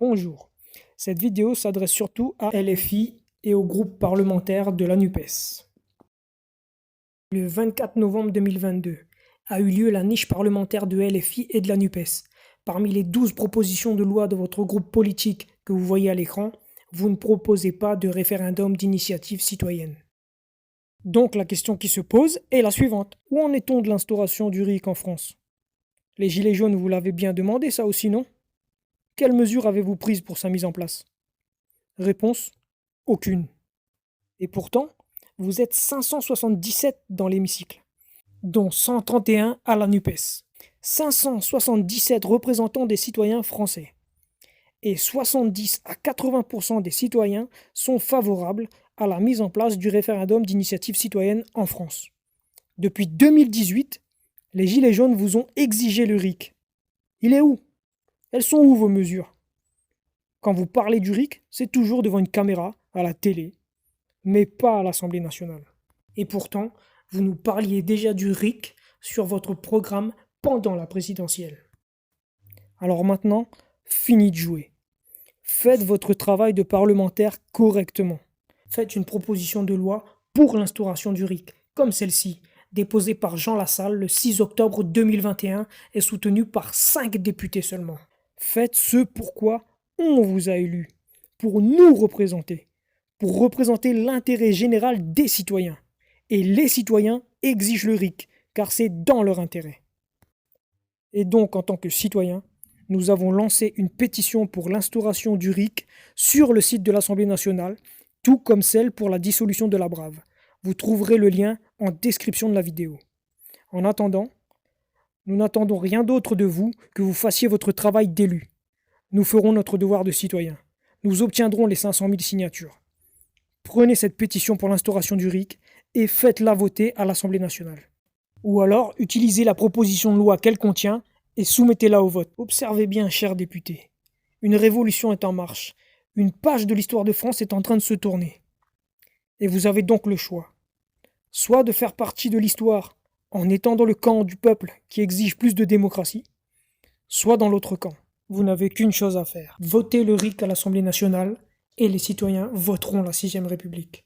Bonjour, cette vidéo s'adresse surtout à LFI et au groupe parlementaire de la NUPES. Le 24 novembre 2022 a eu lieu la niche parlementaire de LFI et de la NUPES. Parmi les 12 propositions de loi de votre groupe politique que vous voyez à l'écran, vous ne proposez pas de référendum d'initiative citoyenne. Donc la question qui se pose est la suivante. Où en est-on de l'instauration du RIC en France? Les Gilets jaunes vous l'avez bien demandé ça aussi, non? Quelles mesures avez-vous prises pour sa mise en place? Réponse: aucune. Et pourtant, vous êtes 577 dans l'hémicycle, dont 131 à la NUPES. 577 représentants des citoyens français. Et 70 à 80% des citoyens sont favorables à la mise en place du référendum d'initiative citoyenne en France. Depuis 2018, les Gilets jaunes vous ont exigé le RIC. Il est où? Elles sont où vos mesures? Quand vous parlez du RIC, c'est toujours devant une caméra, à la télé, mais pas à l'Assemblée nationale. Et pourtant, vous nous parliez déjà du RIC sur votre programme pendant la présidentielle. Alors maintenant, fini de jouer. Faites votre travail de parlementaire correctement. Faites une proposition de loi pour l'instauration du RIC, comme celle-ci, déposée par Jean Lassalle le 6 octobre 2021 et soutenue par 5 députés seulement. Faites ce pourquoi on vous a élus, pour nous représenter, pour représenter l'intérêt général des citoyens. Et les citoyens exigent le RIC, car c'est dans leur intérêt. Et donc, en tant que citoyens, nous avons lancé une pétition pour l'instauration du RIC sur le site de l'Assemblée nationale, tout comme celle pour la dissolution de la Brave. Vous trouverez le lien en description de la vidéo. En attendant, nous n'attendons rien d'autre de vous que vous fassiez votre travail d'élu. Nous ferons notre devoir de citoyen. Nous obtiendrons les 500 000 signatures. Prenez cette pétition pour l'instauration du RIC et faites-la voter à l'Assemblée nationale. Ou alors, utilisez la proposition de loi qu'elle contient et soumettez-la au vote. Observez bien, chers députés. Une révolution est en marche. Une page de l'histoire de France est en train de se tourner. Et vous avez donc le choix. Soit de faire partie de l'histoire en étant dans le camp du peuple qui exige plus de démocratie, soit dans l'autre camp. Vous n'avez qu'une chose à faire. Votez le RIC à l'Assemblée nationale et les citoyens voteront la 6ème République.